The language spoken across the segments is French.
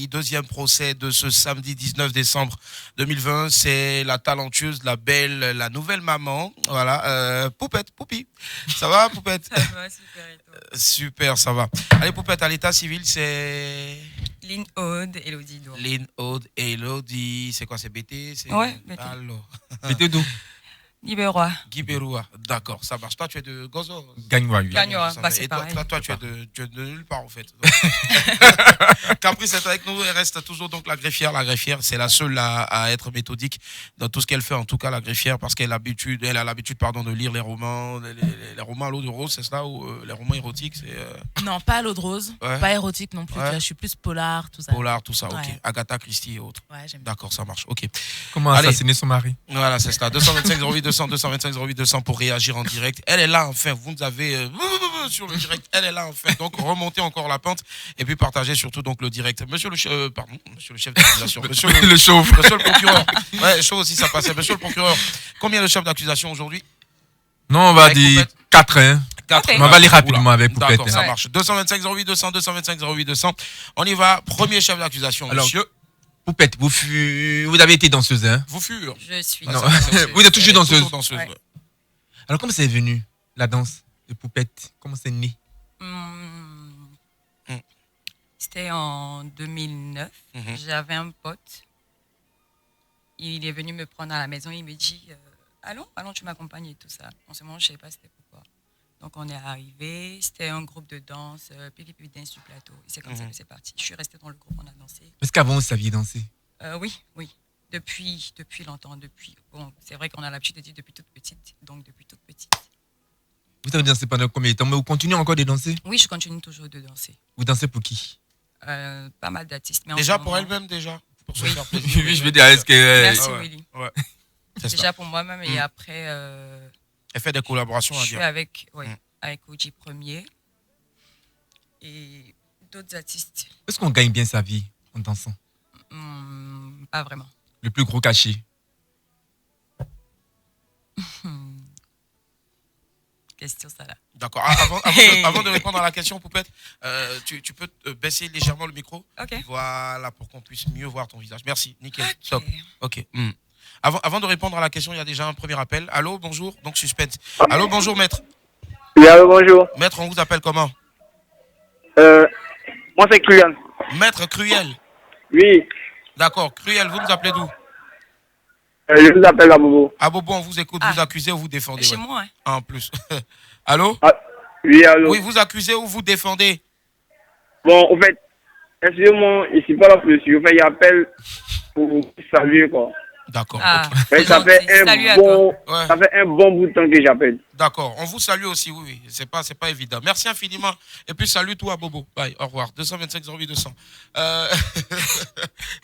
Deuxième procès de ce samedi 19 décembre 2020, c'est la talentueuse, la belle, la nouvelle maman, voilà, Poupette, Poupi. Ça va, Poupette? Ça va, super, et toi? Super, ça va. Allez, Poupette, à l'état civil, c'est... Lynn Aude, Elodie Dour. Lynn, Aude et Elodie. C'est quoi, c'est BT? Ouais, BT. Alors, BT d'où? Libérois. Guy Beroua. D'accord, ça marche. Toi, tu es de Gozo? Gagnois, oui. Gagnois, Ça bah va. c'est Et toi, pareil. tu es de nulle part, en fait. Caprice est avec nous. Elle reste toujours donc la greffière. La greffière, c'est la seule à être méthodique dans tout ce qu'elle fait, en tout cas la greffière, parce qu'elle a l'habitude, de lire les romans, les romans à l'eau de rose, c'est ça, ou les romans érotiques, c'est Non, pas à l'eau de rose, Ouais. pas érotique non plus. Ouais. Tu vois, je suis plus polar, tout ça. polar, tout ça. Ok. Ouais. Agatha Christie et autres. Ouais, j'aime bien. D'accord, ça marche. Ok. Comment Allez. assassiner son mari? Voilà, c'est ça. 225 08 200, 225 08 200 pour réagir en direct. Elle est là, enfin. Vous nous avez sur le direct. Elle est là, enfin. Donc, remontez encore la pente et puis partagez surtout donc le direct. Monsieur le chef d'accusation. Monsieur Le chauve. Monsieur le procureur. Ouais, chaud aussi, ça passait. Monsieur le procureur, combien de chefs d'accusation aujourd'hui? Non, on va Avec dire Poupette. 4, hein. 4. Ok. On va aller rapidement avec Poupette. D'accord, hein. ça Ouais. marche. 225 08 200, 225 08 200. On y va. Premier chef d'accusation. Alors, Monsieur, Poupette, vous avez été danseuse, hein. vous furent. Je suis. Non. danseuse. Vous êtes toujours danseuse. Ouais. Alors, comment c'est venu, la danse de Poupette? Comment c'est né? Hmm. Hmm. C'était en 2009. Mhm. J'avais un pote. Il est venu me prendre à la maison. Il me dit allons, tu m'accompagnes et tout ça. En ce moment, je ne savais pas c'était pourquoi. Donc, on est arrivé. C'était un groupe de danse, PVP Dance du plateau. Et c'est comme ça que c'est parti. Je suis restée dans le groupe, on a dansé. Est-ce qu'avant, vous saviez danser? Oui. Depuis longtemps. Bon, c'est vrai qu'on a l'habitude de dire depuis toute petite. Donc, depuis toute petite. Vous avez dansé pendant combien de temps? Mais vous continuez encore de danser? Oui, je continue toujours de danser. Vous dansez pour qui? Pas mal d'artistes. Mais en Déjà ce pour moment- elle-même, déjà. Pour se Oui. faire plaisir. Oui, je veux dire, est-ce que. Merci, ouais. Willy. Ouais. C'est ça. Déjà pour moi-même et Mm. après, Elle fait des collaborations je à suis dire. avec Mm. OG Premier et d'autres artistes. Est-ce qu'on gagne bien sa vie en dansant? Pas vraiment. Le plus gros cachet. Question ça là. D'accord. Avant de répondre à la question, Poupette, tu peux baisser légèrement le micro. Ok. Voilà, pour qu'on puisse mieux voir ton visage. Merci. Nickel. Ok. Top. Ok. Avant de répondre à la question, il y a déjà un premier appel. Allô, bonjour. Donc, suspense. Allô, bonjour, maître. Oui, allô, bonjour. Maître, on vous appelle comment? Moi, c'est Cruel. Maître Cruel. Oui, D'accord. Cruel, vous nous appelez d'où? je vous appelle à Bobo. Ah, Bobo, on vous écoute. Ah. Vous accusez ou vous défendez? Chez Ouais. moi, hein. Ah, en plus. Allô? Oui, allô. Oui, vous accusez ou vous défendez? Bon, en fait, excusez-moi, je suis pas là pour le suivre. En fait, j'appelle pour vous saluer, quoi. D'accord. Ah, Ok. Mais c'est ça gentil. fait Salut à un bon, Ouais. ça fait un bon bout de temps que j'appelle. D'accord. On vous salue aussi, oui. C'est pas évident. Merci infiniment. Et puis, salut toi, Bobo. Bye. Au revoir. 225 08 200.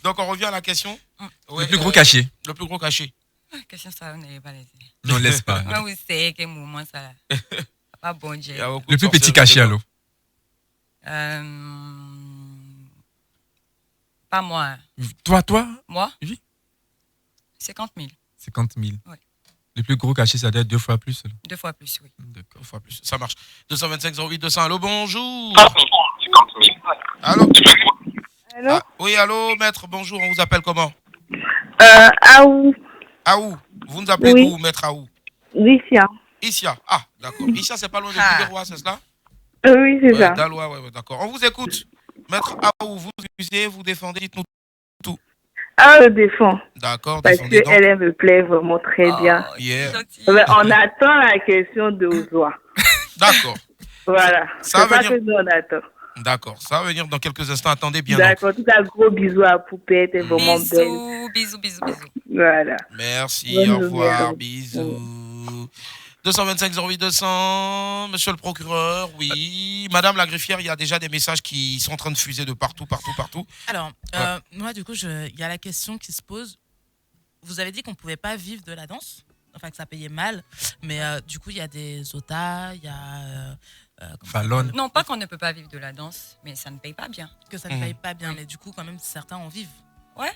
Donc, on revient à la question. Ouais, Le plus gros cachet. Le plus gros cachet. Question ça, on n'est pas laissé. Non, laisse pas. Moi, vous savez quel moment ça là. Pas bon Dieu. Il y a beaucoup Le de plus petit sorcières cachet, dedans. alors. Pas moi. Hein. Toi Moi Oui. 50 000. 50 000. Ouais. Le plus gros cachet, ça doit être 2 fois plus. alors. 2 fois plus, oui. D'accord. Une fois plus. Ça marche. 225 08 200. Allô, bonjour. Allô. Allô? Ah, oui, allô, maître. Bonjour. On vous appelle comment? Aou, Aou. Vous nous appelez Oui. d'où, maître Aou? Licia. Issia. Ah, d'accord. Issia, c'est pas loin de Ah. Kibérois, c'est cela? Oui, c'est ça. Dalois, ouais, d'accord. On vous écoute. Maître Aou, vous accusez, vous défendez, dites-nous. Ah, je défends. D'accord, Parce défendez donc. qu'elle me plaît vraiment très bien. Oh, Yeah. c'est gentil. Mais on attend la question de Ozoa. D'accord, Voilà. Ça va C'est ça venir. que nous on attend. d'accord. Ça va venir dans quelques instants. Attendez bien. donc. D'accord. Tout un gros bisou à Poupette. Elle est vraiment belle. Bisous. Voilà. Merci, Bonne au revoir, nouvelle. bisous. 225 08 200, monsieur le procureur, oui. Madame la greffière, il y a déjà des messages qui sont en train de fuser de partout. Alors, Ouais. moi, du coup, il y a la question qui se pose. Vous avez dit qu'on ne pouvait pas vivre de la danse, enfin que ça payait mal, mais du coup, il y a des otas, il y a. comment ça Fallon. s'appelle Non, pas qu'on ne peut pas vivre de la danse, mais ça ne paye pas bien. Que ça ne paye pas bien, mais du coup, quand même, certains en vivent. Ouais.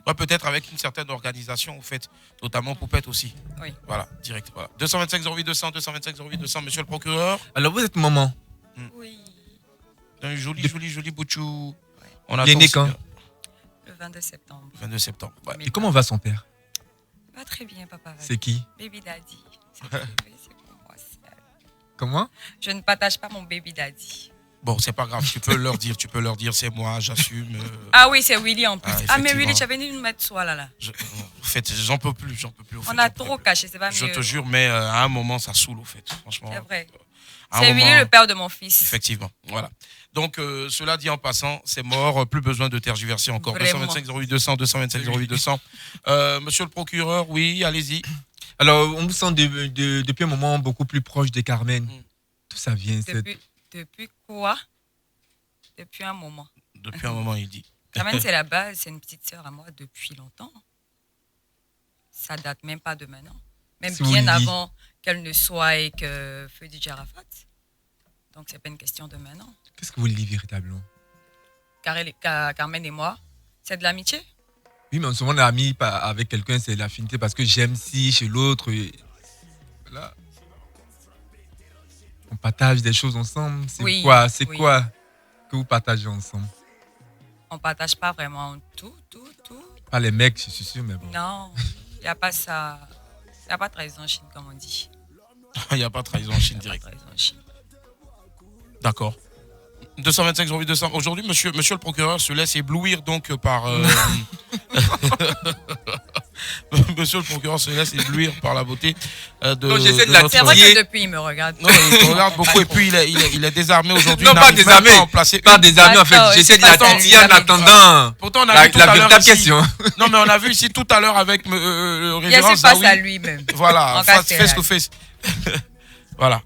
Ouais, peut-être avec une certaine organisation, en fait, notamment Poupette aussi. Oui. Voilà, direct. Voilà. 225 08 200, 225 08 200, monsieur le procureur. Alors, vous êtes maman. Oui. Un joli bouchou. On Il est né attend quand? aussi, Le 22 septembre. 22 septembre. Ouais. Et comment va son père? Pas très bien, papa. va C'est qui? Baby daddy. C'est pour moi seul. Comment? Je ne partage pas mon baby daddy. Bon, c'est pas grave, tu peux leur dire, c'est moi, j'assume. Ah oui, c'est Willy en plus. Ah, Ah, mais effectivement. Willy, tu as venu nous mettre soi là. En fait, j'en peux plus. Au fait, On a j'en peux trop plus. caché, c'est pas Je mieux. te jure, mais à un moment, ça saoule, au fait. Franchement. C'est vrai. à un C'est Willy moment- le père de mon fils. Effectivement, voilà. Donc, cela dit en passant, c'est mort, plus besoin de tergiverser encore. Vraiment. 225 08 200, 225 08 200. Monsieur le procureur, oui, allez-y. Alors, on vous sent depuis un moment beaucoup plus proche de Carmen. D'où ça vient cette... Depuis quoi? Depuis un moment. Depuis un moment, il dit. Carmen, c'est la base, c'est une petite sœur à moi depuis longtemps. Ça date même pas de maintenant. Même Si vous bien le dites. avant qu'elle ne soit avec Feu DJ Arafat. Donc, c'est pas une question de maintenant. Qu'est-ce que vous voulez dire véritablement? Carmen et moi, c'est de l'amitié. Oui, mais souvent, on est amis avec quelqu'un, c'est l'affinité parce que j'aime ci chez l'autre. Voilà. On partage des choses ensemble. C'est Oui, quoi oui. que vous partagez ensemble? On partage pas vraiment tout. Pas les mecs, je suis sûr, mais bon. Non, il n'y a pas ça. Il n'y a pas de trahison en Chine, comme on dit. Il n'y a pas de trahison en Chine Il n'y a direct. pas de trahison en Chine. D'accord. 225 08 200. Aujourd'hui, monsieur le procureur se laisse éblouir donc par. Monsieur le procureur se laisse éblouir par la beauté de. Non, j'essaie de de la notre- C'est vrai Qui est- que depuis, il me regarde. Non, il te regarde beaucoup et puis il est désarmé aujourd'hui. Non, il pas n'arrive même désarmé. à en placer Pas une. des amis, en fait. Attends, J'essaie de la attends, titiller en jamais. attendant Pourtant, on a la vu tout à l'heure véritable ici. question. Non, mais on a vu ici tout à l'heure avec le Il y a révérend ses face Zawi. à lui-même. Voilà, En face cas, to face. Voilà.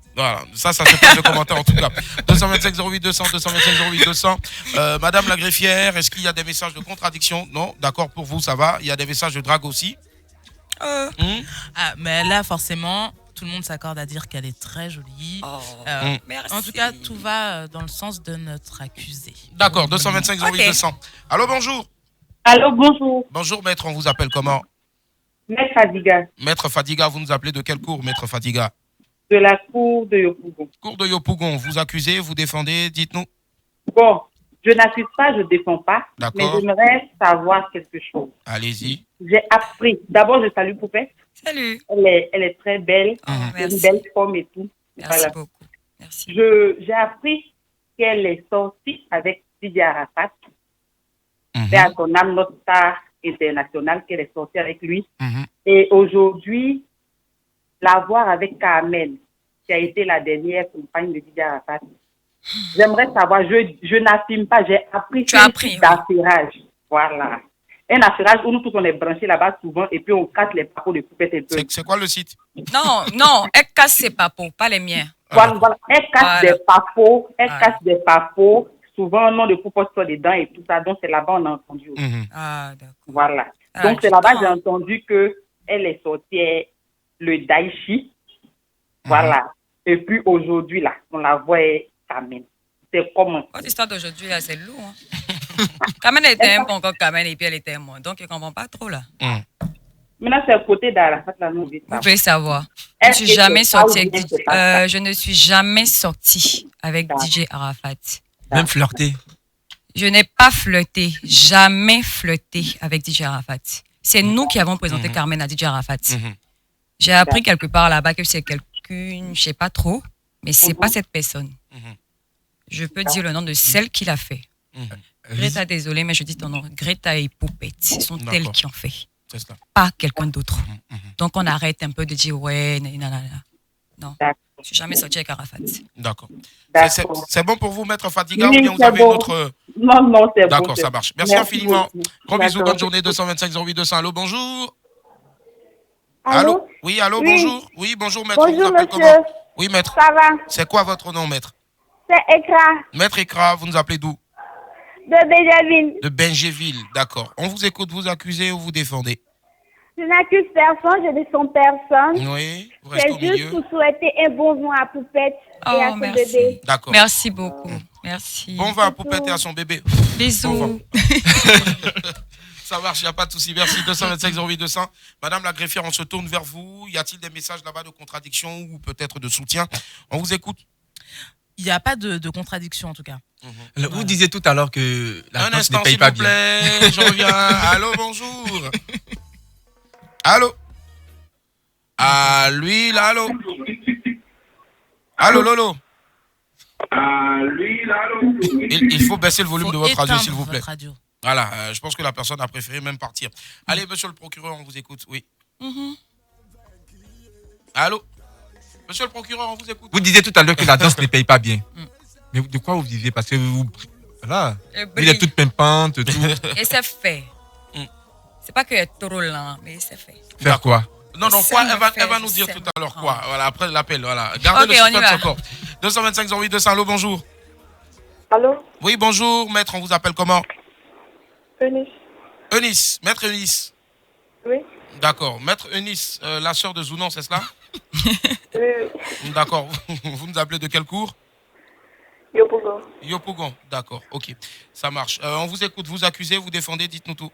Ça se passe de commentaire en tout cas. 225 08 200, 225 08 200. Madame la greffière, est-ce qu'il y a des messages de contradiction? Non, d'accord, pour vous, ça va. Il y a des messages de drague aussi. Ah, mais là, forcément, tout le monde s'accorde à dire qu'elle est très jolie. Merci. En tout cas, tout va dans le sens de notre accusé. D'accord, 225 08 Ok. 200. Allô, bonjour. Allô, bonjour. Bonjour, maître, on vous appelle comment? Maître Fadiga, Maître Fadiga, vous nous appelez de quel cours, maître Fadiga? de la cour de Yopougon. Cours de Yopougon, vous accusez, vous défendez, dites-nous. Bon, je n'accuse pas, je ne défends pas, mais D'accord. j'aimerais savoir quelque chose. Allez-y. J'ai appris, d'abord je salue Poupette, Salut. elle est très belle, Oh, c'est une merci. belle forme et tout. Merci Voilà. beaucoup. Merci. J'ai appris qu'elle est sortie avec Didier Arafat, Mhm, c'est à son âme notre star internationale qu'elle est sortie avec lui. mhm. Et aujourd'hui, la voir avec Carmen, qui a été la dernière compagne de Didier Arafat. J'aimerais savoir, je n'affirme pas, j'ai appris Tu as appris, oui. d'affairage. Voilà. Un affairage où nous tous on est branchés là-bas souvent et puis on casse les papos de Poupette un peu. C'est quoi le site? Non, elle casse ses papos, pas les miens. Voilà. Elle casse Voilà. des papos, Voilà. casse des papos. Souvent, un nom de Poupette soit dedans et tout ça. Donc, c'est là-bas on a entendu. Mhm. Ah, d'accord. Voilà. Ah, Donc, c'est du là-bas temps. j'ai entendu qu'elle est sortie le Daichi. Voilà. Et puis aujourd'hui, là, on la voit Carmen. C'est comment? Votre histoire d'aujourd'hui, là, c'est lourd. Hein. Carmen était un bon comme Carmen et puis elle était un moins. Donc, je ne comprends pas trop, là. Mhm. Maintenant, c'est le côté d'Arafat, là, nous, Vous pouvez savoir. Je Est-ce ne suis que jamais c'est ça sortie ou avec bien c'est pas ça? je ne suis jamais sortie avec D'accord. DJ Arafat. Même flirter. Je n'ai pas flirté, jamais flirté avec DJ Arafat. C'est nous qui avons présenté Mhm. Carmen à DJ Arafat. Mhm. J'ai appris quelque part là-bas que c'est quelqu'une, je sais pas trop, mais c'est pas cette personne. Mhm. Je peux dire le nom de celle qui l'a fait. Mhm. Greta, désolé, mais je dis ton nom. Greta et Poupette, ce sont D'accord. elles qui ont fait, C'est cela. pas quelqu'un d'autre. Mhm. Donc on arrête un peu de dire ouais, nanana. Non, D'accord. je suis jamais sortie avec Arafat. D'accord. D'accord. C'est bon pour vous, maître Fadiga, Oui, ou bien vous c'est avez bon. une autre... Non, non, c'est bon. D'accord, c'est ça bon. marche. Merci infiniment. beaucoup. Gros bisous, D'accord. bonne journée, 225 08 200. Allô, bonjour. Allô? Oui, allô, Oui. bonjour. Oui, bonjour, maître. on vous Bonjour, appelle monsieur. comment? Oui, maître. Ça va? C'est quoi votre nom, maître? C'est Ekra Maître Ekra, vous nous appelez d'où? de Benjamin. De Bengéville, d'accord. On vous écoute, vous accusez ou vous défendez? Je n'accuse personne, je défends personne. Oui, vous restez C'est au juste milieu. pour souhaiter un bon vent à Poupette et à Oh, son merci. bébé. D'accord. Merci beaucoup. Merci. Bon vent à Poupette et à son bébé. Bisous. Ça marche, il n'y a pas de souci. Merci. 225 08 200. Madame la greffière, on se tourne vers vous. Y a-t-il des messages là-bas de contradiction ou peut-être de soutien? On vous écoute. il n'y a pas de contradiction en tout cas. Alors, vous disiez tout à l'heure que la Un danse instant, ne paye s'il pas vous bien. plaît, je reviens. Allô, bonjour. Allô. Ah, lui, là, allô. Allô, Lolo. Il faut baisser le volume Faut de votre radio, éteindre s'il vous plaît. votre radio. Voilà, je pense que la personne a préféré même partir. Allez, monsieur le procureur, on vous écoute. Oui. Allô. Monsieur le procureur, on vous écoute. Vous disiez tout à l'heure que la danse ne paye pas bien. Mais de quoi vous vivez? Parce que voilà, vous êtes toute pimpante, tout. Et c'est fait. C'est pas que être trop lent, mais c'est fait. Faire quoi? Non, Ça quoi? me Elle va fait, nous je dire sais tout me à l'heure prendre. quoi. Voilà, après l'appel, voilà. Gardez Ok, le on y suspense va. encore. 225 08 200, allô, bonjour. Allô, Oui, bonjour, maître, on vous appelle comment? Eunice. Eunice, maître Eunice. Oui. D'accord, maître Eunice, la sœur de Zounon, c'est cela? D'accord, vous nous appelez de quel cours? Yopougon. Yopougon, d'accord, ok, ça marche. On vous écoute, vous accusez, vous défendez, dites-nous tout.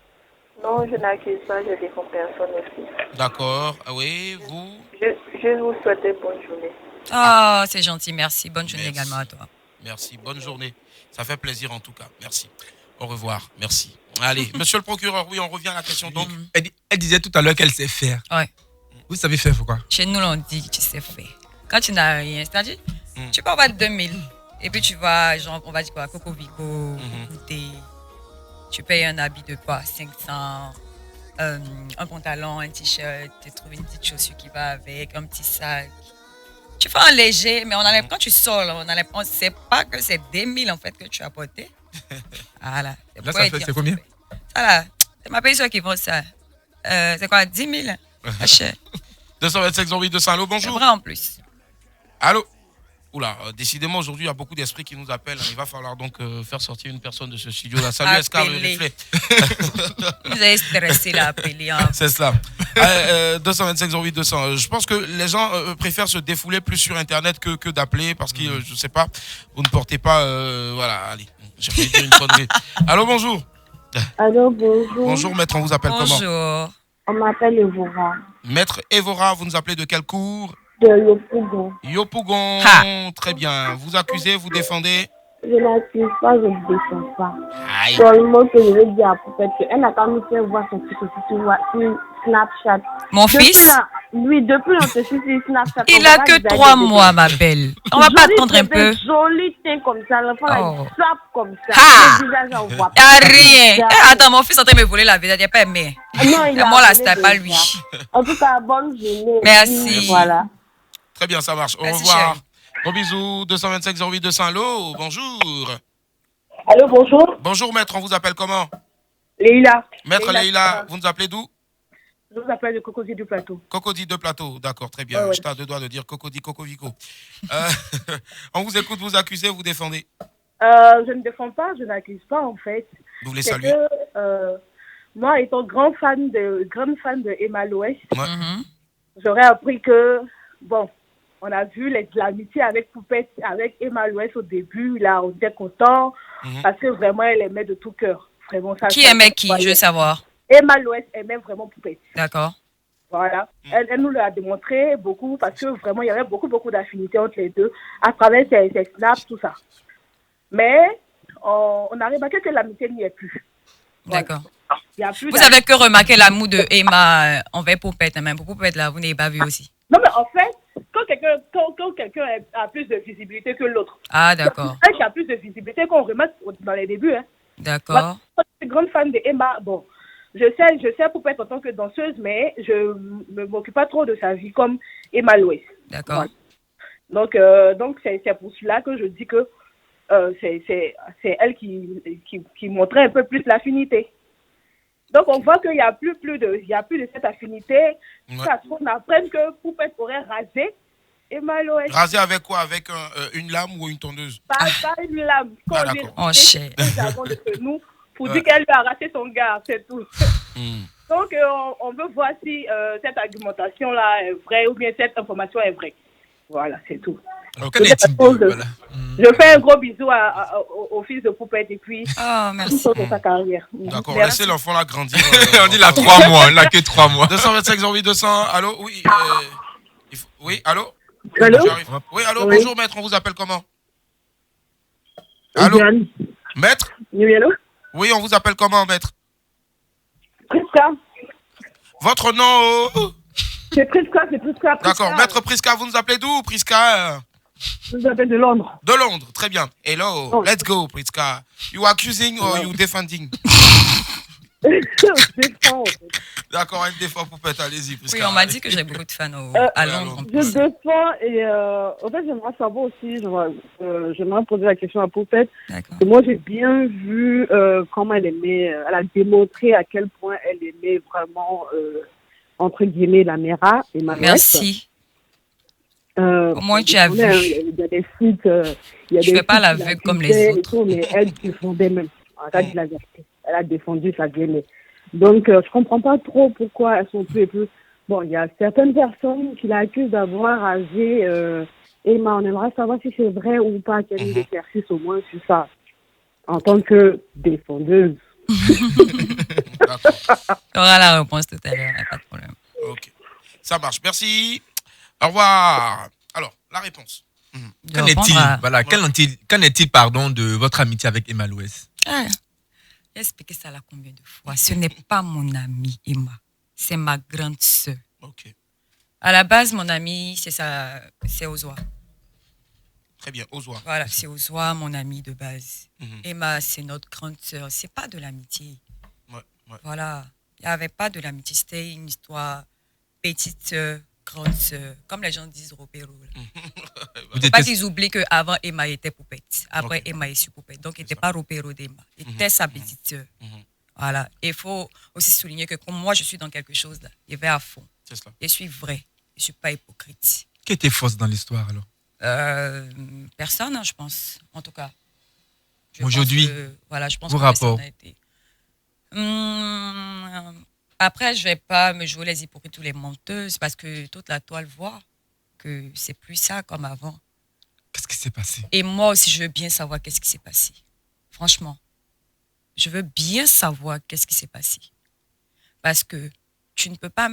Non, je n'accuse pas, je défends personne aussi. D'accord, oui, vous? Je vous souhaite une bonne journée. Oh, c'est gentil, merci. Bonne journée Merci. également à toi. Merci, bonne journée. Ça fait plaisir en tout cas, merci. Au revoir, merci. Allez, monsieur le procureur, oui, on revient à la question donc. Elle disait tout à l'heure qu'elle sait faire. Ouais. Vous savez faire pourquoi? Chez nous, on dit que tu sais faire. Quand tu n'as rien, c'est-à-dire, tu peux avoir 2000. Et puis tu vas, genre, on va dire quoi, Coco Vico, goûter. Tu payes un habit de quoi, 500, un pantalon, un t-shirt, tu trouves une petite chaussure qui va avec, un petit sac. Tu fais un léger, mais quand tu sors, là, on ne sait pas que c'est 2000 en fait que tu as porté. Voilà. Là, ça fait, c'est combien? Ça là, c'est ma pays qui vend ça. C'est quoi, 10 000? Pas cher. 225 08 200, allô, C'est bonjour. vrai en plus. Allô. Oula, décidément aujourd'hui il y a beaucoup d'esprits qui nous appellent. Il va falloir donc faire sortir une personne de ce studio-là. Salut Escar, le Appelez. reflet. Vous avez stressé là, appelé. Hein. C'est cela. 225 08 200. Je pense que les gens préfèrent se défouler plus sur Internet que d'appeler parce que, je sais pas, vous ne portez pas... voilà, allez, j'ai failli dire une connerie. Allô, bonjour. Allô, bonjour. Bonjour, maître, on vous appelle comment? Bonjour. On m'appelle Evora. Maître Evora, vous nous appelez de quel cours? De Yopougon. Yopougon, très bien. Vous accusez, vous défendez? Je n'accuse pas, je ne défends pas. Aïe. Seulement que je vais dire à Poupette qu'elle n'a pas mis fait voir son petit aussi sur Snapchat. Mon fils, Depuis on te suit sur Snapchat. il a que 3 mois, ma belle. On va pas attendre un peu. Joli teint comme ça, l'enfant là, Oh. il sape comme ça. Ha! Le visage, on voit Y a pas. rien. Eh, attends, mon fils est en train de me voler la vedette. Il n'y a pas aimé. Non, il Et a moi, là, amené c'était pas déjà. lui. En tout cas, bonne journée. Merci. Voilà. Très bien, ça marche. Au Merci, revoir. chérie. Gros bisous. 225 08 200, allô, bonjour. Allô, bonjour. Bonjour, maître, on vous appelle comment? Leïla. Maître Leïla, vous nous appelez d'où? Je vous appelle de Cocody du Plateau. Cocody de Plateau, d'accord, très bien. Ouais. J'étais à deux doigts de dire Cocody, Cocovico. On vous écoute, vous accusez, vous défendez. Je ne défends pas, je n'accuse pas en fait. Vous voulez C'est saluer? que moi, étant grande fan de Emma l'Ouest, Ouais. j'aurais appris que, bon, on a vu l'amitié avec Poupette, avec Emma l'Ouest au début, là, on était content parce que vraiment, elle aimait de tout cœur. Vraiment, ça. Qui ça, aimait ça, qui? ça, Je veux savoir. Emma l'Ouest aimait vraiment Poupette. D'accord. Voilà. Elle nous l'a démontré beaucoup parce que vraiment, il y avait beaucoup d'affinités entre les deux à travers ses snaps, tout ça. Mais on a remarqué que l'amitié n'y est plus. Voilà. D'accord. Il y a plus Vous avez que remarqué l'amour de Emma envers Poupette, même pour Poupette, là, vous n'avez pas vu aussi. Non, mais en fait, quand quelqu'un a plus de visibilité que l'autre, Ah, d'accord. elle qui a plus de visibilité qu'on remarque dans les débuts. Hein. D'accord. Moi, je suis grande fan de Emma. Bon, je sais Poupette en tant que danseuse, mais je ne m'occupe pas trop de sa vie comme Emma l'Ouest. D'accord. Voilà. Donc c'est pour cela que je dis que c'est elle qui montrait un peu plus l'affinité. Donc on voit qu'il n'y a plus de cette affinité. Ouais. Parce qu'on apprenne que Poupette aurait rasé Emma l'Ouest. Rasé avec quoi? Avec une lame ou une tondeuse? Pas une lame. Quand Ah, lui d'accord. Oh, cher. avant de nous pour dire qu'elle lui a arraché son gars, c'est tout. Hmm. Donc on veut voir si cette argumentation-là est vraie ou bien cette information est vraie. Voilà, c'est tout. Alors, qu'en est-il de- voilà. Je fais un gros bisou au fils de Poupette et puis Oh, tout merci. sur sa carrière. D'accord, Merci. laissez l'enfant là grandir. On dit là 3 mois, là que 3 mois. 225 08 200, allô, oui. Oui, allô? Allô? J'arrive. Oui, allô, Oui. bonjour maître, on vous appelle comment? Allô? Diane. Maître? Oui, allô? Oui, on vous appelle comment, maître? Priska. Votre nom? C'est Priska. D'accord. Maître Priska, vous nous appelez d'où, Priska? Je vous appelle de Londres. De Londres, très bien. Hello, Oh. let's go, Priska. You accusing or you defending? Je défends. D'accord, elle défend Poupette, allez-y, Priska. Oui, on m'a dit que j'ai beaucoup de fans à Londres. Je défends et en fait, j'aimerais savoir aussi, j'aimerais poser la question à Poupette. D'accord. Moi, j'ai bien vu comment elle aimait, elle a démontré à quel point elle aimait vraiment, entre guillemets, la Mera et ma Merci. Au moins, tu as vu. Il y a des sites. Je ne fais pas l'aveugle comme les autres. Mais elle défendait même. On a dit la vérité. Elle a défendu sa bien-aimée. Donc, je comprends pas trop pourquoi elles sont plus et plus. Bon, il y a certaines personnes qui l'accusent d'avoir rasé Emma. On aimerait savoir si c'est vrai ou pas, qu'elle ait l'exercice au moins sur ça. En tant que défendeuse. Tu auras la réponse tout à l'heure, pas de problème. Ok. Ça marche. Merci. Au revoir. Alors, la réponse. Qu'en est-il, qu'en est-il, pardon, de votre amitié avec Emma Louès? J'ai expliqué ça là combien de fois. Ce n'est pas mon amie, Emma. C'est ma grande sœur. Ok. À la base, mon amie, c'est Ozoa. Très bien, Ozoa. Voilà, c'est Ozoa, mon amie de base. Emma, c'est notre grande sœur. C'est pas de l'amitié. Ouais. Voilà. Il n'y avait pas de l'amitié. C'était une histoire petite sœur, grande sœur. Comme les gens disent Ropero. Il ne faut pas qu'ils oublient qu'avant, Emma était Poupette. Après, Emma est sur Poupette. Donc, il n'était pas Ropero d'Emma. Il était sa petite sœur. Voilà. Et il faut aussi souligner que comme moi, je suis dans quelque chose là. Je vais à fond. C'est cela. Je suis vrai. Je ne suis pas hypocrite. Qui était fausse dans l'histoire alors? Personne, hein, je pense. En tout cas. Aujourd'hui, je pense vos que rapports. Après, je ne vais pas me jouer les hypocrites ou les menteuses parce que toute la toile voit que c'est plus ça comme avant. Qu'est-ce qui s'est passé? Et moi aussi, je veux bien savoir qu'est-ce qui s'est passé. Franchement, je veux bien savoir qu'est-ce qui s'est passé. Parce que tu ne peux pas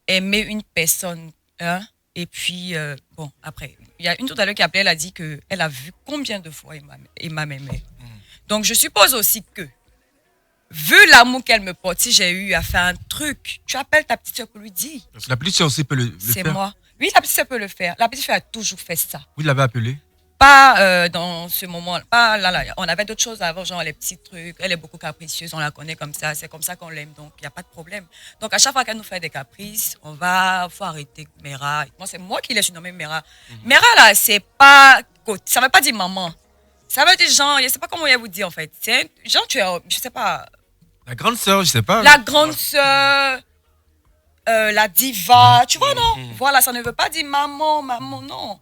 aimer une personne, hein, et puis, après, il y a une tout à l'heure qui appelait, elle a dit qu'elle a vu combien de fois Emma m'aimait. Donc, je suppose aussi que, vu l'amour qu'elle me porte, si j'ai eu à faire un truc, tu appelles ta petite soeur pour lui dire. La petite soeur aussi peut le faire. C'est moi. Oui, la petite soeur peut le faire. La petite soeur a toujours fait ça. Vous l'avez appelée? Pas dans ce moment, pas là. On avait d'autres choses avant, genre les petits trucs. Elle est beaucoup capricieuse, on la connaît comme ça. C'est comme ça qu'on l'aime, donc il n'y a pas de problème. Donc à chaque fois qu'elle nous fait des caprices, faut arrêter Mera. Moi, c'est moi qui l'ai surnommée Mera. Mera, là, c'est pas. Ça ne veut pas dire maman. Ça veut dire genre, je ne sais pas comment vous dire en fait. C'est genre, je sais pas. La grande sœur, je sais pas. La grande sœur, la diva, tu vois, non? Voilà, ça ne veut pas dire maman, non.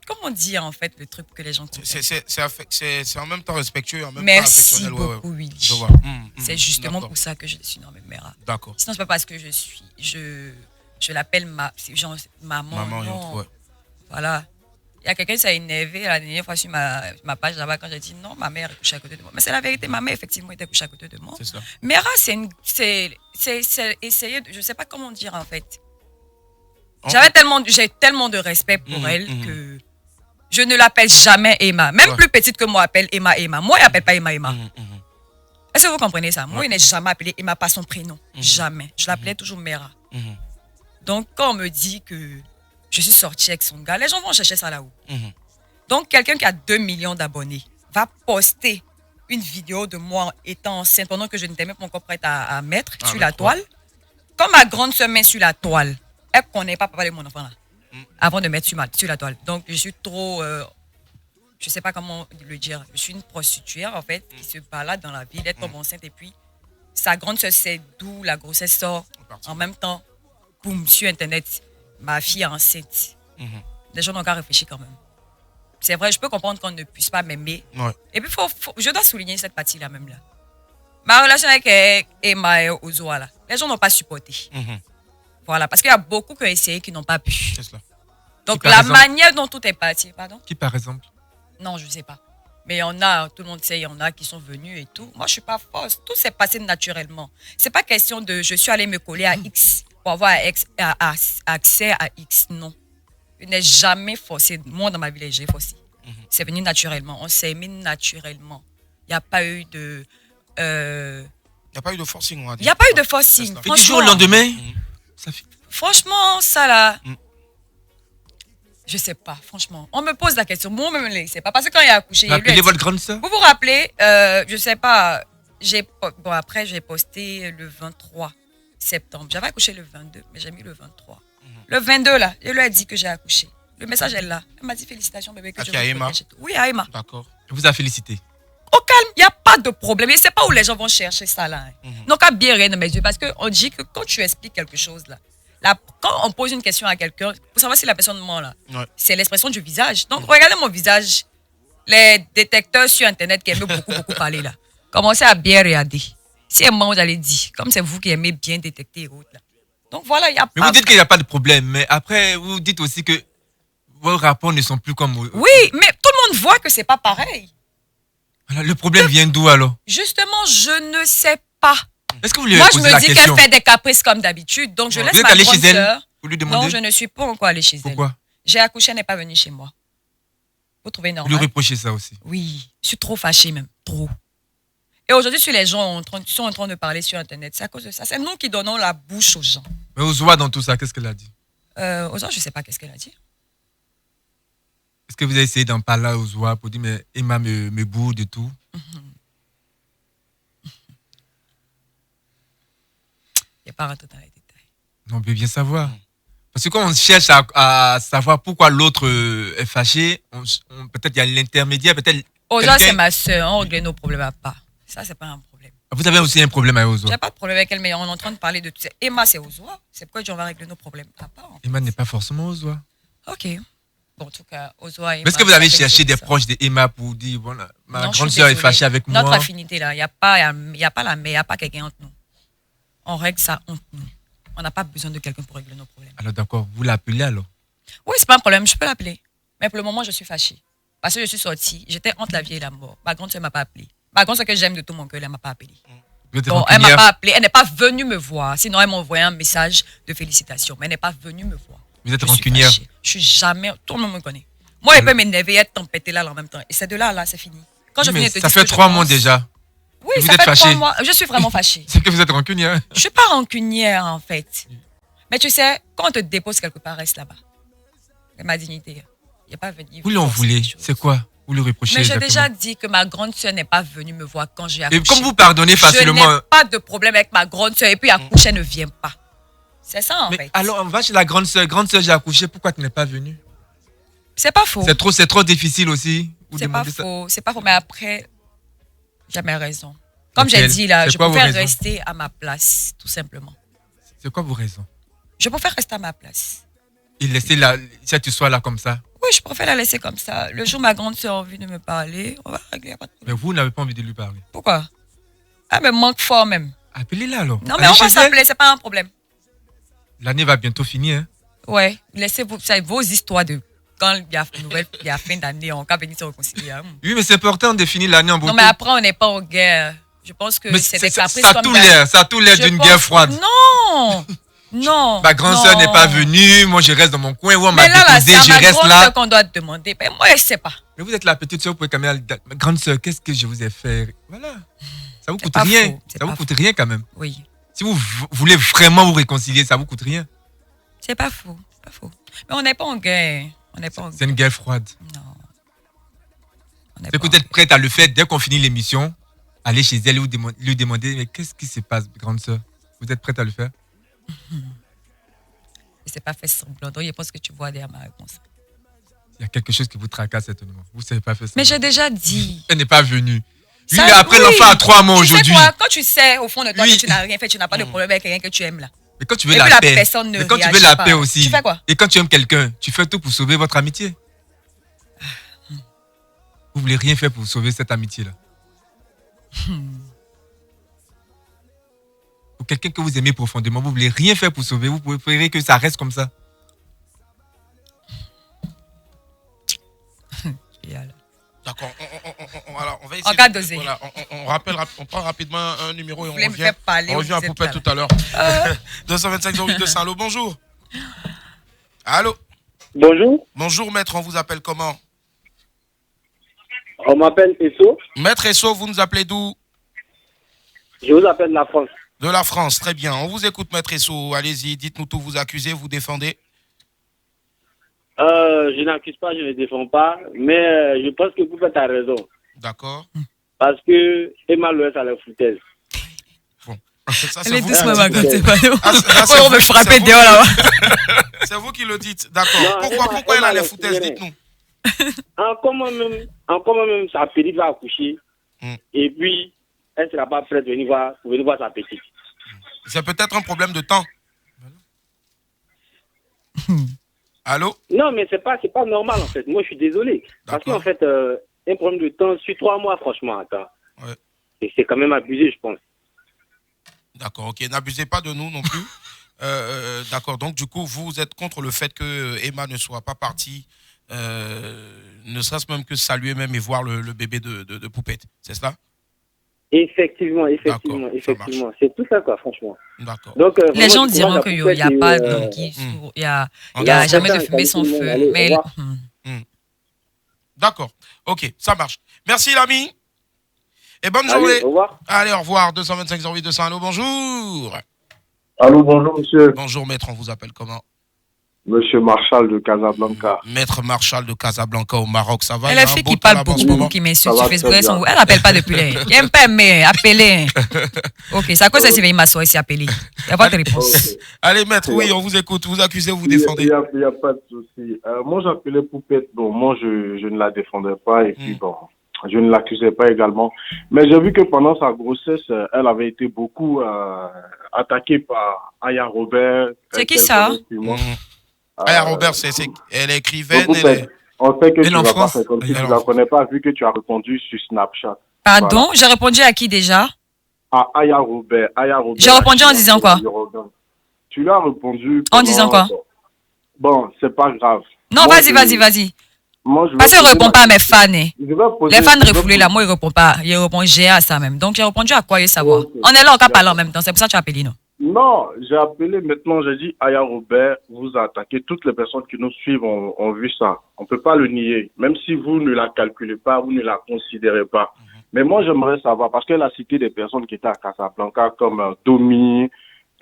Comment dire en fait le truc que les gens comprennent? C'est en même temps respectueux, en même Merci temps affectionnel. beaucoup, Willy. Je vois. C'est justement pour ça que je suis nommée Mera. D'accord. Sinon, c'est pas parce que je l'appelle maman. Maman, non. ouais. Voilà. Il y a quelqu'un qui s'est énervé la dernière fois sur ma page là-bas quand j'ai dit non, ma mère est couchée à côté de moi. Mais c'est la vérité, ma mère effectivement était couchée à côté de moi. C'est ça. Mera, c'est essayer de, je sais pas comment dire en fait. J'ai tellement de respect pour elle que je ne l'appelle jamais Emma. Même plus petite que moi, appelle Emma. Moi, il n'appelle pas Emma. Est-ce que vous comprenez ça? Moi, il n'est jamais appelé Emma par son prénom. Jamais. Je l'appelais toujours Mera. Donc, quand on me dit que je suis sortie avec son gars, les gens vont chercher ça là-haut. Donc, quelqu'un qui a 2 millions d'abonnés va poster une vidéo de moi étant enceinte pendant que je n'étais même pas encore prête à mettre sur la toile. Quand ma grande sœur met sur la toile, elle ne connaît pas papa de mon enfant là, avant de mettre sur la toile. Donc, je suis trop, je ne sais pas comment le dire, je suis une prostituée en fait, qui se balade dans la ville, elle tombe enceinte et puis sa grande sœur sait d'où la grossesse sort. En même temps, boum, sur Internet, ma fille est enceinte. Les gens n'ont qu'à réfléchir quand même. C'est vrai, je peux comprendre qu'on ne puisse pas m'aimer. Et puis, je dois souligner cette partie-là même là. Ma relation avec Emma et Ozoa là, les gens n'ont pas supporté. Voilà, parce qu'il y a beaucoup qui ont essayé qui n'ont pas pu. C'est cela. Donc, la manière dont tout est parti, pardon? Qui par exemple? Non, je ne sais pas. Mais il y en a, tout le monde sait, il y en a qui sont venus et tout. Moi, je ne suis pas fausse. Tout s'est passé naturellement. Ce n'est pas question de je suis allée me coller à X pour avoir accès à X. Non. Je n'ai jamais forcé. Moi, dans ma vie, j'ai forcé. C'est venu naturellement. On s'est aimé naturellement. Il n'y a pas eu de... Il n'y a pas eu de forcing, on va dire. Il n'y a pas eu de forcing. Et du jour au lendemain, ça fait... Franchement, ça là... Je sais pas, franchement. On me pose la question. Moi-même, je ne sais pas. Parce que quand il a accouché... Vous appelez votre grande sœur? Vous vous rappelez, je sais pas, après j'ai posté le 23 septembre. J'avais accouché le 22, mais j'ai mis le 23. Le 22 là, je lui ai dit que j'ai accouché. Le message est là. Elle m'a dit félicitations bébé que je à Emma? Oui, à Emma. D'accord. Elle vous a félicité. Au calme, il n'y a pas de problème. Je ne sais pas où les gens vont chercher ça là. Donc à bien rien dans mes yeux parce qu'on dit que quand tu expliques quelque chose là, quand on pose une question à quelqu'un, pour savoir si la personne ment là, c'est l'expression du visage. Donc regardez mon visage. Les détecteurs sur Internet qui aiment beaucoup parler là, commencez à bien regarder. Si elle ment, vous allez dire, comme c'est vous qui aimez bien détecter et autres là. Donc voilà, il y a Mais vous dites qu'il n'y a pas de problème, mais après, vous dites aussi que vos rapports ne sont plus comme... Oui, mais tout le monde voit que c'est pas pareil. Voilà, le problème vient d'où alors? Justement, je ne sais pas. Est-ce que vous lui avez posé la question? Moi, je me dis qu'elle fait des caprices comme d'habitude, donc je laisse vous êtes ma allé grande chez elle sœur. pour lui demander? Non, je ne suis pas encore allée chez elle. Pourquoi? J'ai accouché, elle n'est pas venue chez moi. Vous trouvez normal? Vous lui reprochez ça aussi? Oui, je suis trop fâchée même, trop. Et aujourd'hui, si les gens sont en train de parler sur Internet, c'est à cause de ça. C'est nous qui donnons la bouche aux gens. Mais Ozoa, dans tout ça, qu'est-ce qu'elle a dit? Ozoa, je ne sais pas qu'est-ce qu'elle a dit. Est-ce que vous avez essayé d'en parler à Ozoa pour dire, mais Emma me boude et tout? Je ne vais pas rentrer dans les détails. Non, on peut bien savoir. Parce que quand on cherche à savoir pourquoi l'autre est fâché, peut-être il y a l'intermédiaire, peut-être... Ozoa, c'est ma soeur, on règle nos problèmes à part. Ça, c'est pas un problème. Vous avez aussi un problème avec Ozoa? J'ai pas de problème avec elle, mais on est en train de parler de tout ça. Emma, c'est Ozoa. C'est pourquoi on va régler nos problèmes à part. Emma n'est pas forcément Ozoa. Ok. Bon, en tout cas, Ozoa et Emma... Est-ce que vous avez cherché des proches d'Emma pour dire, voilà, ma grande sœur est fâchée avec moi? Notre affinité, là, il n'y a pas la mère, il n'y a pas quelqu'un entre nous. On règle ça entre nous. On n'a pas besoin de quelqu'un pour régler nos problèmes. Alors d'accord, vous l'appelez alors? Oui, c'est pas un problème, je peux l'appeler. Mais pour le moment, je suis fâchée. Parce que je suis sortie, j'étais entre la vie et la mort. Ma grande soeur ne m'a pas appelée. Ma grande soeur que j'aime de tout mon cœur, elle ne m'a pas appelée. Donc, elle ne m'a pas appelée, elle n'est pas venue me voir. Sinon, elle m'a envoyé un message de félicitations. Mais elle n'est pas venue me voir. Vous êtes rancunière? Je suis jamais... Tout le monde me connaît. Moi, elle peut m'énerver et être tempêtée là en même temps. Et c'est de là, c'est fini. Quand je mais finis de te ça dire fait 3 mois déjà. Oui, vous ça êtes fait 3 fâchée. mois. Je suis vraiment fâchée. C'est que vous êtes rancunière. Je ne suis pas rancunière, en fait. Mais tu sais, quand on te dépose quelque part, reste là-bas. C'est ma dignité. Il n'y a pas venir. Vous lui en voulez? C'est quoi? Vous lui reprochez? Mais j'ai déjà dit que ma grande soeur n'est pas venue me voir quand j'ai accouché. Et comme vous pardonnez facilement... Je n'ai pas de problème avec ma grande soeur. Et puis accoucher, elle ne vient pas. C'est ça, en fait. Alors, on va chez la grande soeur. Grande soeur, j'ai accouché. Pourquoi tu n'es pas venue? C'est pas faux. C'est trop difficile aussi. C'est pas faux. C'est pas faux. Mais après, j'ai mes raisons. Comme j'ai dit là, je préfère rester à ma place, tout simplement. C'est quoi vos raisons? Je préfère rester à ma place. Et laisser cette histoire-là comme ça? Oui, je préfère la laisser comme ça. Le jour où ma grande soeur a envie de me parler, on va régler. Mais vous n'avez pas envie de lui parler? Pourquoi? Elle me manque fort même. Appelez-la alors. Non, mais on va s'appeler, c'est pas un problème. L'année va bientôt finir. Hein? Ouais, laissez vos histoires de quand il y a fin d'année, on va venir se réconcilier. Oui, mais c'est important de finir l'année en beauté. Non, mais après, on n'est pas en guerre. Je pense que c'est des caprices comme ça a tout l'air d'une guerre froide. Non! Non. Ma grande sœur n'est pas venue, moi je reste dans mon coin, où on m'a déposé, je reste là. C'est à ma grande sœur qu'on doit te demander. Mais moi, je ne sais pas. Mais vous êtes la petite sœur, vous pouvez quand même... Ma grande sœur, qu'est-ce que je vous ai fait? Voilà. Ça vous coûte rien. Ça vous coûte rien quand même. Oui. Si vous voulez vraiment vous réconcilier, ça vous coûte rien. C'est pas faux. C'est pas faux. Mais on n'est pas en guerre. C'est une guerre froide. Non. C'est que vous êtes prête à le faire dès qu'on finit l'émission, aller chez elle et lui demander, mais qu'est-ce qui se passe, grande sœur? Vous êtes prête à le faire? Je n'ai pas fait semblant. Donc, je pense que tu vois derrière ma réponse. Il y a quelque chose qui vous tracasse certainement. Vous ne savez pas faire semblant. Mais j'ai déjà dit. Elle n'est pas venue. Oui, mais après l'enfant a 3 mois aujourd'hui. Tu sais quoi? Quand tu sais au fond de toi que tu n'as rien fait, tu n'as pas de problème avec quelqu'un que tu aimes là. Mais quand tu veux la paix, mais quand tu veux la paix aussi, tu fais quoi? Et quand tu aimes quelqu'un, tu fais tout pour sauver votre amitié. Vous voulez rien faire pour sauver cette amitié-là. Pour quelqu'un que vous aimez profondément, vous voulez rien faire pour sauver, vous préférez que ça reste comme ça. D'accord. On va essayer. On va doser. Voilà, on prend rapidement un numéro et on revient à Poupette tout à l'heure. 225 08 200. Allô, bonjour. Allô. Bonjour, Bonjour, maître, on vous appelle comment? on m'appelle Esso. Maître Esso, vous nous appelez d'où? Je vous appelle de la France. De la France, très bien. On vous écoute, maître Esso. Allez-y, dites-nous tout, vous accusez, vous défendez. Je n'accuse pas, je ne défends pas, mais je pense que Poupette a raison. D'accord. Parce que Emma Loès a la foutaise. Bon. Ça, Elle est vous doucement, qui ma le dites. c'est pas nous. Ah, On va me frapper dehors là-bas. C'est vous qui le dites, d'accord. Non, Pourquoi elle a les Emma, foutaises? elle est Dites-nous. Encore même, sa petite va accoucher. Hmm. Et puis, elle ne sera pas prête pour venir voir sa petite. C'est peut-être un problème de temps. Allô? Non, mais c'est pas normal en fait. Moi, je suis désolé. Parce D'accord. qu'en fait, un problème de temps sur 3 mois, franchement, attends. Ouais. Et c'est quand même abusé, je pense. D'accord, ok. N'abusez pas de nous non plus. D'accord, donc du coup, vous êtes contre le fait que Emma ne soit pas partie, ne serait-ce même que saluer même et voir le bébé de Poupette, c'est cela? Effectivement. D'accord, C'est tout ça, quoi, franchement. D'accord. Donc, Les vraiment, gens je diront courage à qu'il n'y Poupette a et, pas d'anguille, il n'y a jamais de fumée sans feu. Allez, Mais au revoir. D'accord, ok, ça marche. Merci l'ami. Et bonne Allez, journée. au revoir. Allez, au revoir. 225 08 200. Allô, bonjour. Allô, bonjour monsieur. Bonjour maître, on vous appelle comment? Monsieur Marshall de Casablanca. Maître Marshall de Casablanca au Maroc, ça va? Et Il y a les un filles beau qui temps parlent là-bas en ce beaucoup, moment. qui m'insultent Ça sur va Facebook, très bien. elle n'appelle pas depuis les. Il n'aime pas mais appeler. Ok, c'est à cause de ça, ma soeur ici appelée. Il n'y a pas de réponse. Allez maître, oui, on vous écoute, vous accusez, vous Il défendez. n'y a pas de souci. Moi, j'appelais Poupette. Bon, moi, je ne la défendais pas et puis bon, je ne l'accusais pas également. Mais j'ai vu que pendant sa grossesse, elle avait été beaucoup attaquée par Aya Robert. C'est qui ça? Aya Robert, elle est écrivaine. Donc, on sait que Elle tu est en vas pas France. faire comme si tu Elle est ne en la connais pas vu que tu as répondu sur Snapchat. Pardon, j'ai répondu à qui déjà? À Aya Robert. J'ai répondu en disant quoi? Tu lui as répondu. En disant quoi? Bon, c'est pas grave. Non, Moi, vas-y. Moi, je vais Parce qu'il ne poser répond la- pas à mes fans. Hein. Je vais poser- Les fans je vais refoulés, là, moi, il ne répond pas. Il répond j'ai à ça même. Donc, j'ai répondu à quoi, il savoir. Ok. On est là, on va parler en même temps. C'est pour ça que tu as appelé, non? Non, j'ai appelé maintenant, j'ai dit Aya Robert vous a attaqué. Toutes les personnes qui nous suivent ont vu ça. On ne peut pas le nier. Même si vous ne la calculez pas, vous ne la considérez pas. Mais moi, j'aimerais savoir, parce qu'elle a cité des personnes qui étaient à Casablanca comme Domi,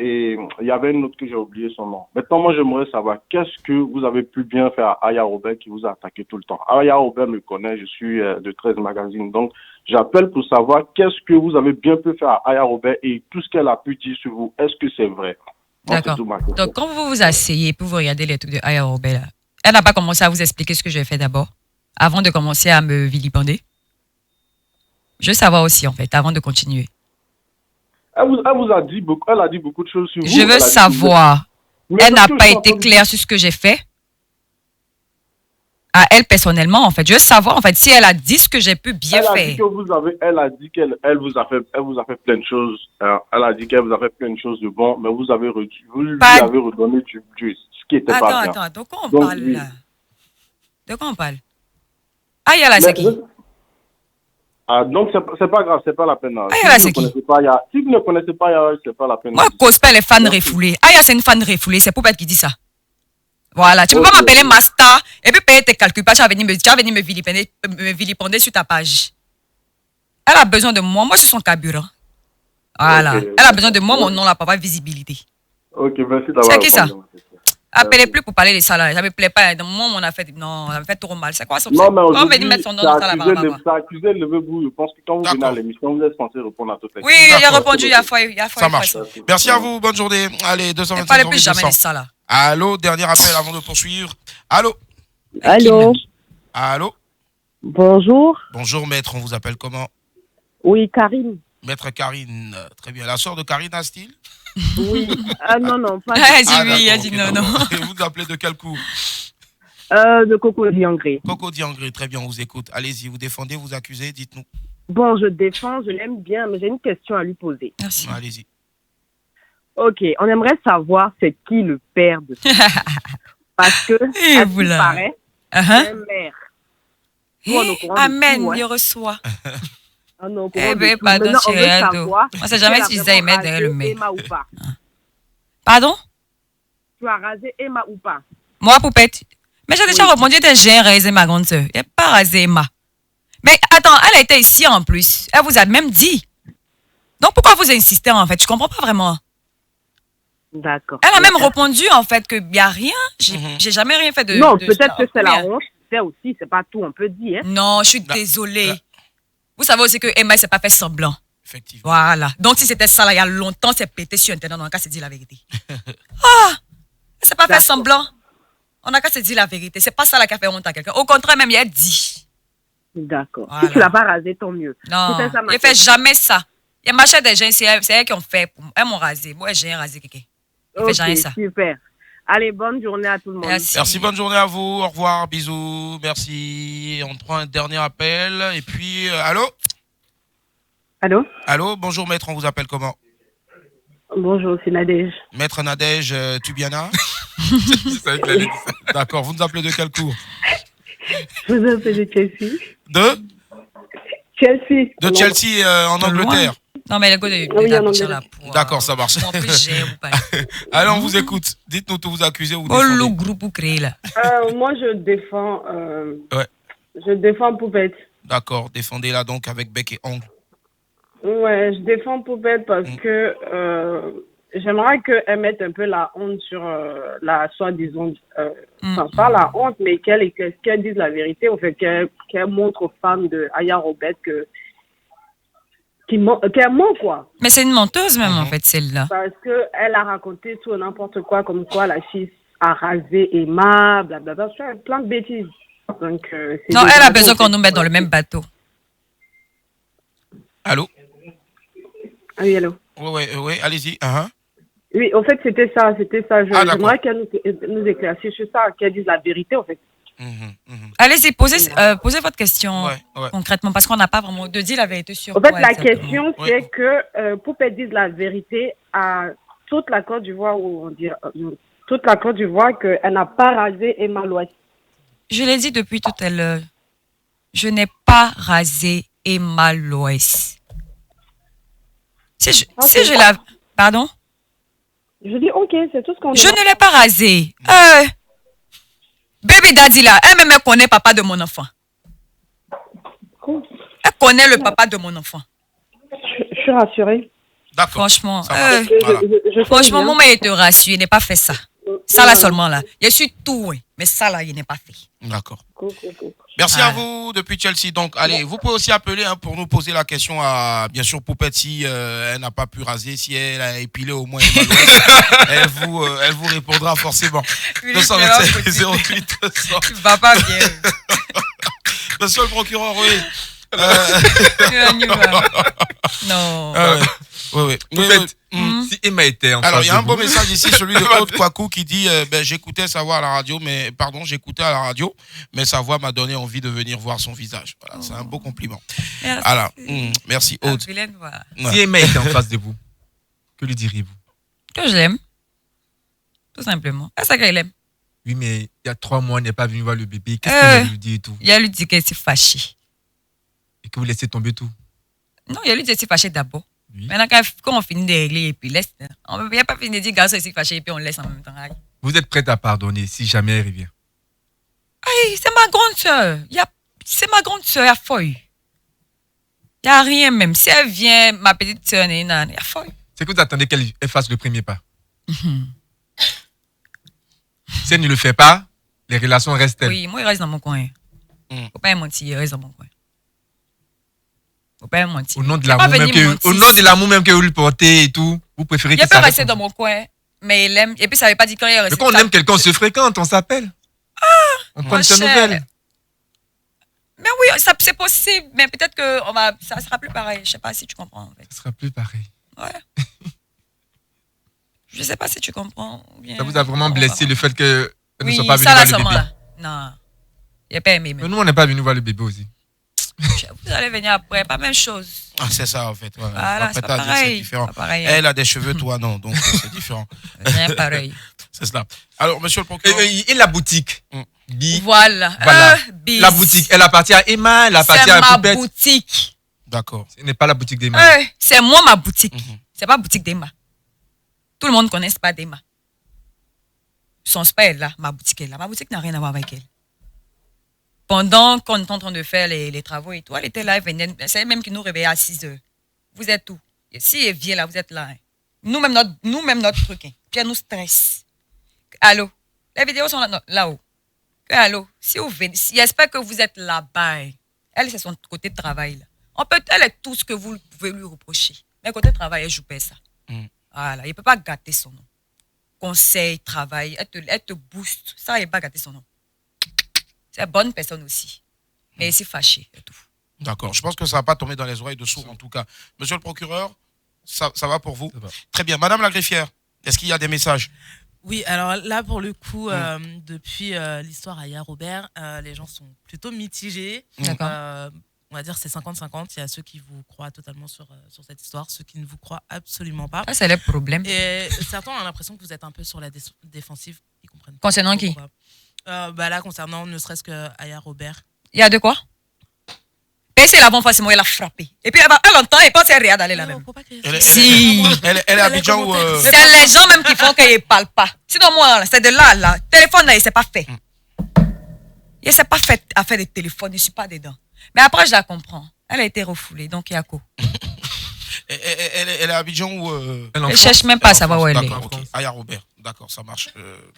et il y avait une autre que j'ai oublié son nom. Maintenant, moi, j'aimerais savoir qu'est-ce que vous avez pu bien faire à Aya Robert qui vous a attaqué tout le temps. Aya Robert me connaît, je suis de 13 Magazine. Donc, j'appelle pour savoir qu'est-ce que vous avez bien pu faire à Aya Robert et tout ce qu'elle a pu dire sur vous. Est-ce que c'est vrai? Moi, c'est D'accord. tout ma question. Donc, quand vous vous asseyez pour vous regarder les trucs de Aya Robert, là, elle n'a pas commencé à vous expliquer ce que j'ai fait d'abord, avant de commencer à me vilipender? Je veux savoir aussi, en fait, avant de continuer. Elle vous a dit beaucoup, elle a dit beaucoup de choses sur vous. Je veux Elle a dit- savoir. Mais Elle n'a parce que pas je suis en été train de- claire sur ce que j'ai fait. À elle personnellement, en fait. Je veux savoir, en fait, si elle a dit ce que j'ai pu bien Elle a faire. dit que elle a dit qu'elle vous a fait plein de choses. Elle a dit qu'elle vous a fait plein de choses de bon, mais vous avez vous lui Pas- avez redonné ce qui était pas bien. Attends, de quoi on Donc, parle oui. là? De quoi on parle? Ah, il y a la Mais- c'est qui? Ah, donc c'est pas grave, c'est pas la peine. là, Si c'est vous ne qui? connaissez pas, si vous ne connaissez pas, c'est pas la peine. Moi, je cause pas les fans refoulés. Ah, c'est une fan refoulée, c'est Poupette qui dit ça. Voilà, tu peux Ok. pas m'appeler Master et puis payer tes calculs. Tu vas venir me vilipender sur ta page. Elle a besoin de moi, moi je suis son carburant. Voilà, Ok. elle a besoin de moi, mon nom là, pour avoir visibilité. Ok, merci d'avoir C'est qui ça? répondu à ma question. Appelez plus pour parler de ça là, ça me plaît pas. Moi, on a fait, non, ça me fait trop mal. C'est quoi ça? Non, mais On aujourd'hui, va mettre son nom dans ça là-bas. ça a accusé le vous. Je pense que quand vous venez à D'accord. l'émission, vous êtes censé répondre à toutes les Oui, questions. il a répondu, il y a fois. Ça marche. Merci à vous, bonne journée. Allez, Ne 225 parlez 08 plus jamais 200. de ça là. Allô, dernier appel avant de poursuivre. Allô? Allô, Allô? bonjour. Bonjour maître, on vous appelle comment? Oui, Karine. Maître Karine, très bien. La sœur de Karine Astil? Oui. Ah non, non, pas Elle dit oui, d'accord, elle dit ok, non, d'accord. non. Et vous appelez de quel coup? de Coco Diangré. Coco Diangré, très bien, on vous écoute. Allez-y, vous défendez, vous accusez, dites-nous. Bon, je défends, je l'aime bien, mais j'ai une question à lui poser. Merci. Allez-y. Ok, on aimerait savoir c'est qui le père de ça. Parce que, Et à ce vous qui là. paraît, Uh-huh. c'est un maire. Nous, on est au courant de Amen, tout, hein. il reçoit. On est au courant Eh de ben, tout. pardon, Maintenant, on veut chérie, savoir moi, c'est si jamais tu as utilisé vraiment Ahmed derrière le rasé mail. Emma ou pas. Pardon? Tu as rasé Emma ou pas? Moi, Poupette. Mais j'ai déjà répondu, j'ai rasé ma grande sœur. Elle n'a pas rasé Emma. Mais attends, elle était ici en plus. Elle vous a même dit. Donc pourquoi vous insistez en fait? Je comprends pas vraiment. D'accord. Elle a même répondu en fait qu'il n'y a rien. J'ai jamais rien fait de. Non, de peut-être que c'est la oui. honte. C'est aussi, c'est pas tout, on peut dire. Hein. Non, je suis désolée. Vous savez aussi que Emma ne s'est pas fait semblant. Effectivement. Voilà. Donc si c'était ça là, il y a longtemps, c'est pété sur Internet. On n'a qu'à se dire la vérité. Ah! Elle s'est pas fait semblant. On n'a qu'à se dire la vérité. C'est pas ça là qui a fait honte à quelqu'un. Au contraire, même, il a dit. D'accord. Voilà. Si tu l'as pas rasé, tant mieux. Non, ça, il ne fait jamais ça. Il y a machin des gens, c'est elles qui ont fait. Elles m'ont rasé. Moi, j'ai rasé quelqu'un. Il ne fait jamais ça. Super. Allez, bonne journée à tout le monde. Merci, bonne journée à vous. Au revoir, bisous, merci. On prend un dernier appel. Et puis, allô? Allô? Allô, bonjour maître, on vous appelle comment? Bonjour, c'est Nadège. Maître Nadège Tubiana? Je savais que l'allait dire ça. D'accord, vous nous appelez de quel cours? Je vous appelle de Chelsea. De? Chelsea. De Chelsea en Angleterre. Non, mais le gars de Oui, la en bouche à Angleterre. la poire. D'accord, ça marche. En plus, j'ai ou pas. Allez, on vous écoute. Dites-nous tout, vous accusez ou vous Oh, le défendez. groupe vous créez là. Moi, je défends. Ouais. Je défends Poupette. D'accord, défendez-la donc avec bec et ongle. Ouais, je défends Poupette parce que j'aimerais qu'elle mette un peu la honte sur la soi-disant. Enfin, pas la honte, mais qu'elle dise la vérité. En fait, qu'elle montre aux femmes de Aya Robert qu'elle ment, quoi. Mais c'est une menteuse même en fait, celle-là. Parce qu'elle a raconté tout et n'importe quoi, comme quoi la fille a rasé Emma, blablabla, plein de bêtises. Donc, non, elle a besoin qu'on nous mette dans le même bateau. Allô? Oui, allô? Oui, allez-y. Oui, en fait, c'était ça. d'accord. J'aimerais qu'elle nous éclaircisse sur ça, qu'elle dise la vérité, en fait. Allez-y, posez votre question Ouais. concrètement, parce qu'on n'a pas vraiment de dire la vérité sur En fait, quoi la exactement. question, c'est que Poupette dise la vérité à toute la Côte d'Ivoire, ou on dit toute la Côte d'Ivoire, qu'elle n'a pas rasé Emma l'Ouest. Je l'ai dit depuis tout à l'heure. Je n'ai pas rasé Emma Loès. Si je la... Pardon? Je dis, ok, c'est tout ce qu'on dit. Je ne l'ai pas rasé. Baby Daddy là, elle même connaît papa de mon enfant. Elle connaît le papa de mon enfant. Je suis rassurée. D'accord. Franchement, Voilà. franchement, mon mari te rassure, il n'est pas fait ça. Ça là seulement là. Je suis tout, oui, mais ça là, il n'est pas fait. D'accord. Merci à vous depuis Chelsea. Donc, allez, vous pouvez aussi appeler pour nous poser la question à, bien sûr, Poupette, si elle n'a pas pu raser, si elle a épilé au moins elle vous répondra forcément. 225 08 200. Tu vas pas bien. Monsieur le procureur, oui. Non. Oui. Poupette, si Emma était en Alors, il y a un face de beau vous- message ici, celui de Aude Kwaku qui dit j'écoutais sa voix à la radio, j'écoutais à la radio, mais sa voix m'a donné envie de venir voir son visage. Voilà, c'est un beau compliment. Merci. Alors, merci Aude. Vilaine voix. Ouais. Si Emma était en face de vous, que lui diriez-vous? Que je l'aime. Tout simplement. C'est ça qu'elle aime. Oui, mais il y a 3 mois, elle n'est pas venue voir le bébé. Qu'est-ce qu'elle va lui dire et tout? Il a lui dit qu'elle s'est fâchée. Et que vous laissez tomber tout? Non, il a lui dit qu'elle s'est fâchée d'abord. Oui. Maintenant, quand on finit de régler et puis laisse. On ne peut pas finir de dire garçon ici fâché et puis on laisse en même temps. Aïe, Vous êtes prête à pardonner si jamais elle revient? c'est ma grande soeur. C'est ma grande soeur, il y a feuille. Il n'y a rien même. Si elle vient, ma petite soeur, il y a feuille. C'est que vous attendez qu'elle fasse le premier pas. Si elle ne le fait pas, les relations restent telles. Oui, moi, il reste dans mon coin. Faut pas mentir, il reste dans mon coin. Faut pas mentir. Au nom de Il va l'amour même venir que, mentir. au nom de l'amour même que vous lui portez et tout, vous préférez Il que peut ça rester reste. dans mon coin, mais il aime. Et puis, ça ne veut pas dire quand il reste. Mais quand on aime quelqu'un, on se fréquente, on s'appelle. On prend de ses nouvelles. Mais oui, c'est possible. Mais peut-être que ça sera plus pareil. Je ne sais pas si tu comprends. En fait. Ça sera plus pareil. Ouais. Je ne sais pas si tu comprends. Ou bien... Ça vous a vraiment blessé le fait qu'elle ne soit pas venue ça là voir le seulement bébé. là. Non. Il n'a pas aimé. Mais nous, on n'est pas venu voir le bébé aussi. Vous allez venir après, pas même chose. Ah, c'est ça en fait. Ouais. Voilà, Après, c'est t'as pas dit, pareil. c'est différent. C'est pas pareil, hein. Elle a des cheveux, toi non, donc c'est différent. Rien pareil. C'est cela. Alors, monsieur le procureur. Et la boutique Voilà. Bis. La boutique, elle appartient à Emma, elle appartient à C'est ma Poupette. boutique. D'accord. Ce n'est pas la boutique d'Emma. C'est moi ma boutique. C'est pas boutique d'Emma. Tout le monde ne connaît pas d'Emma. son spa est là, ma boutique est là. Ma boutique n'a rien à voir avec elle. Pendant qu'on est en train de faire les travaux et tout, elle était là, elle venait. C'est elle même qui nous réveillait à 6 heures. Vous êtes où? Si elle vient là, vous êtes là. Hein. Nous-mêmes, notre truc. Hein. Puis elle nous stresse. Allô? Les vidéos sont là-haut. Allô? Si vous venez, j'espère que vous êtes là-bas. Hein. Elle, c'est son côté de travail. Là. Elle est tout ce que vous pouvez lui reprocher. Mais côté travail, elle joue pas ça. Voilà, il ne peut pas gâter son nom. Conseil, travail, elle te booste. Ça, il ne peut pas gâter son nom. C'est une bonne personne aussi. Mais c'est fâché et tout. D'accord. Je pense que ça ne va pas tomber dans les oreilles de sourds en tout cas. Monsieur le procureur, ça va pour vous? Très bien. Madame la greffière, est-ce qu'il y a des messages? Oui, alors là, pour le coup, depuis l'histoire Aya Robert, les gens sont plutôt mitigés. D'accord. On va dire c'est 50-50. Il y a ceux qui vous croient totalement sur cette histoire, ceux qui ne vous croient absolument pas. Ça, c'est le problème. Et certains ont l'impression que vous êtes un peu sur la défensive. Ils comprennent pas. Concernant qui? Là, concernant ne serait-ce que Aya Robert. Il y a de quoi? Et c'est la bonne forcément, elle a frappé. Et puis elle entend et pense qu'elle regarde d'aller là même. Si. Elle est à Abidjan ou... C'est les gens même qui font qu'elle ne parle pas. Sinon, moi, c'est de là. Téléphone, là, il ne s'est pas fait. Il ne s'est pas fait à faire des téléphones, je ne suis pas dedans. Mais après, je la comprends. Elle a été refoulée, donc il y a quoi? Elle est à Abidjan ou... Elle ne cherche même pas à savoir où elle est. D'accord, ok. Aya Robert, d'accord, ça marche.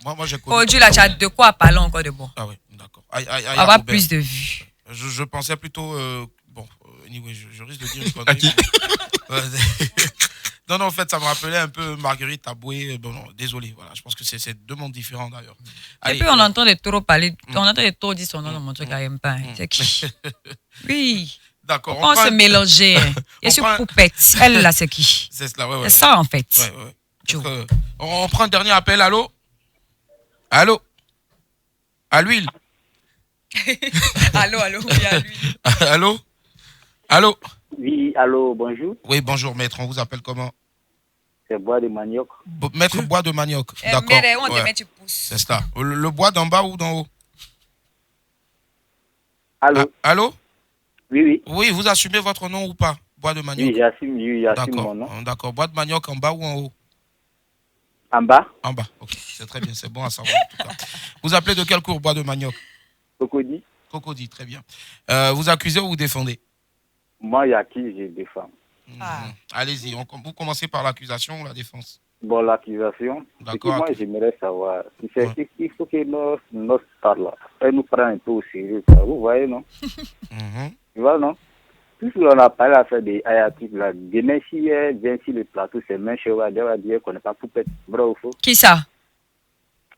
Moi, j'ai connu... Aujourd'hui, là, tu as de quoi parler encore de bon. Ah oui, d'accord. Avoir plus de vues. Je pensais plutôt... anyway, je risque de dire une connerie. Non, en fait, ça me rappelait un peu Marguerite Aboué. Bon, non, désolé, voilà. Je pense que c'est deux mondes différents d'ailleurs. Et puis, on entend de trop parler, on entend de trop dire son nom dans mon truc à pas. C'est qui? Oui. D'accord. On se mélanger. Et sur poupette. Elle, là, c'est qui? C'est cela, ouais. C'est ça, en fait. Ouais. On prend un dernier appel. Allô? Allô? À l'huile? Allô, oui, à l'huile. Allô? Allô? Oui, allô, bonjour. Oui, bonjour, maître. On vous appelle comment? C'est Bois de Manioc. Maître Bois de Manioc. D'accord. Tu pousses. C'est ça. Le bois d'en bas ou d'en haut? Allô? Allô? Oui. Oui, vous assumez votre nom ou pas? Bois de Manioc. Oui, j'assume mon nom. D'accord. Bois de Manioc en bas ou en haut? En bas. En bas, ok. C'est très bien, c'est bon à savoir en tout cas. Vous appelez de quel cours, Bois de Manioc? Cocody. Cocody, très bien. Vous accusez ou vous défendez? Moi, il y a qui je défends. Allez-y, vous commencez par l'accusation ou la défense? Bon, l'accusation. D'accord. Moi, j'aimerais savoir. Il faut que notre star là, elle nous prenne un peu au sérieux. Vous voyez, non? Tu vois, non? Tout on a parlé à faire des ayatis là. Demain, si elle vient sur le plateau, c'est même chez elle va dire qu'on n'est pas poupette. Vrai ou faux? Qui ça?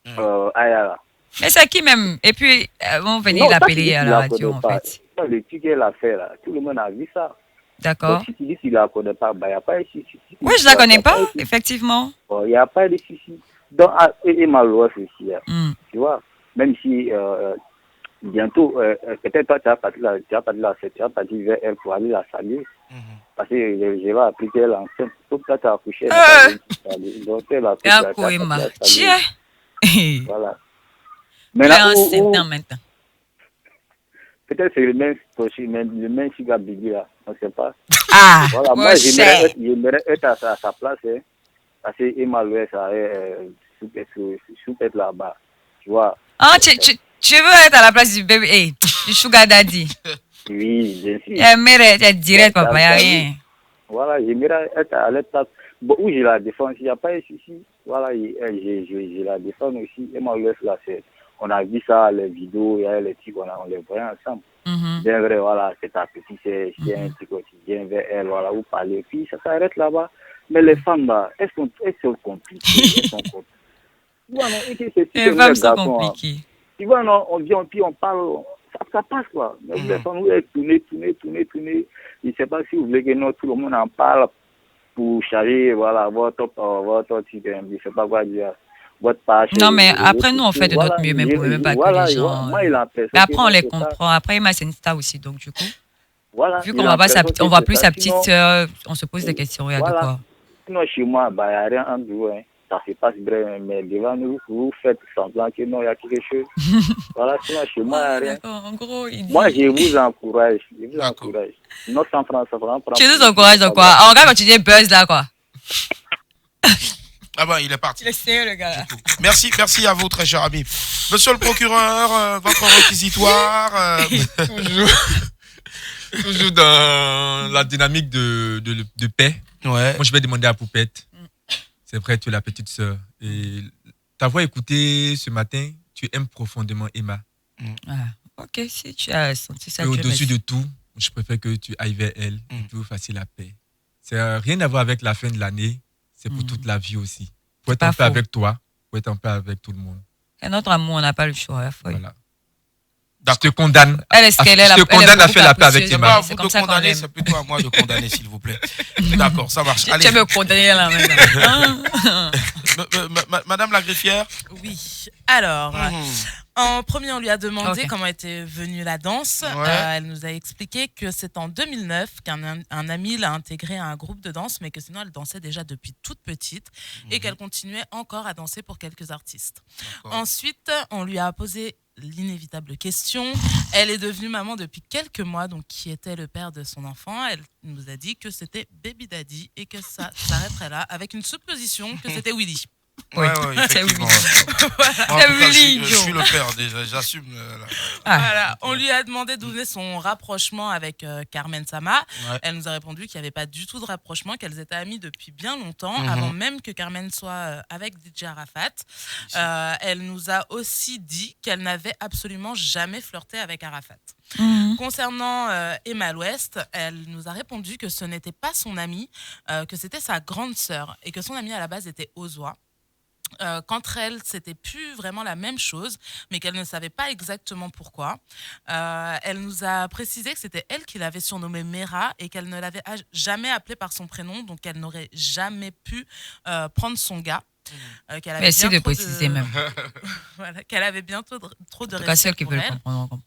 Aya là. Mais c'est qui même? Et puis, on venir l'appeler à la radio, en fait. Le truc qu'elle a fait là, tout le monde a vu ça. D'accord. Si tu dis qu'il ne la connaît pas, il n'y a pas de souci. Oui, je ne la connais pas, effectivement. Il n'y a pas de souci. Donc, et Malouaf aussi, tu vois, même si bientôt, peut-être toi, tu vas partir vers elle pour aller la saluer. Parce que je vais appliquer elle enceinte. Sauf que tu as accouché. Donc, elle a accouché. Voilà. Maintenant, maintenant. Peut-être c'est le même Chiga Biggie là, on ne sait pas. Voilà, moi j'aimerais être à sa place, hein, parce que Emmanuel, ça est là-bas, tu vois. Ah, tu veux être à la place du bébé, du Sugar Daddy? Oui, bien sûr. Mais tu es direct, papa, il n'y a rien. Voilà, j'aimerais être à la place. Bon, où j'ai la défense, il n'y a pas de souci. Voilà, j'ai la défense aussi. Emmanuel, là, on a vu ça, les vidéos, il y a les trucs, on les voyait ensemble. Bien vrai, voilà, c'est ta petite, c'est un truc quotidien vers elle, voilà, vous parlez, puis ça s'arrête là-bas. Mais les femmes, là, elles sont compliquées. Les femmes sont compliquées. Tu vois, non, on vient, puis on parle, ça passe, quoi. Mais les femmes, vous êtes tourner. Je ne sais pas si vous voulez que tout le monde en parle pour charger, voilà, votre truc, je ne sais pas quoi dire. Non, mais après, nous, on fait de notre mieux, mais pour même pas que les gens... Mais après, on les comprend. Après, Emma, c'est une star aussi, donc du coup, vu qu'on on voit plus sa petite sœur, on se pose des questions, il y a de quoi. Sinon, chez moi, il n'y a rien en dessous, hein. Ça se passe bien, mais devant nous, vous faites semblant que non, il y a quelque chose. Voilà, sinon, chez moi, il n'y a rien. En gros, moi, je vous encourage. Non, 100 francs. Tu nous encourages de quoi? En regarde quand tu dis buzz, là, quoi. Ah ben, il est parti. Il est sérieux, le gars. Là. Merci à vous, très cher ami. Monsieur le procureur, votre réquisitoire. Toujours dans la dynamique de paix. Ouais. Moi, je vais demander à Poupette. C'est vrai, tu es la petite sœur. Et ta voix écoutée ce matin, tu aimes profondément Emma. Ah, ok, si tu as senti ça. Et au-dessus de tout, je préfère que tu ailles vers elle et que vous fassiez la paix. C'est rien à voir avec la fin de l'année, c'est pour toute la vie aussi. Pour être en paix avec toi, pour être en paix avec tout le monde. Et notre amour, on n'a pas le choix. Voilà. Je te condamne. Elle est ce qu'elle est. Je te condamne à faire la paix avec Emma. C'est comme ça condamner, c'est plutôt à moi de condamner, s'il vous plaît. D'accord, ça marche. Tu veux me condamner là maintenant. Madame la greffière. Oui. Alors, en premier, on lui a demandé comment était venue la danse. Elle nous a expliqué que c'est en 2009 qu'un ami l'a intégrée à un groupe de danse, mais que sinon elle dansait déjà depuis toute petite et qu'elle continuait encore à danser pour quelques artistes. Ensuite, on lui a posé l'inévitable question. Elle est devenue maman depuis quelques mois, donc qui était le père de son enfant. Elle nous a dit que c'était Baby Daddy et que ça s'arrêterait là avec une supposition que c'était Willy. Ouais, effectivement. Je suis le père déjà, j'assume. Voilà. On lui a demandé d'où venait son rapprochement avec Carmen Sama. Elle nous a répondu qu'il n'y avait pas du tout de rapprochement, qu'elles étaient amies depuis bien longtemps, avant même que Carmen soit avec DJ Arafat. Elle nous a aussi dit qu'elle n'avait absolument jamais flirté avec Arafat. Concernant Emma l'Ouest, elle nous a répondu que ce n'était pas son amie, que c'était sa grande sœur et que son amie à la base était Ozoa. Qu'entre elles, c'était plus vraiment la même chose, mais qu'elle ne savait pas exactement pourquoi. Elle nous a précisé que c'était elle qui l'avait surnommée Mera et qu'elle ne l'avait jamais appelée par son prénom, donc elle n'aurait jamais pu prendre son gars. Merci de préciser même. Voilà, qu'elle avait bientôt trop de respect. En tout cas, celle qui pour veut le elle. comprendre.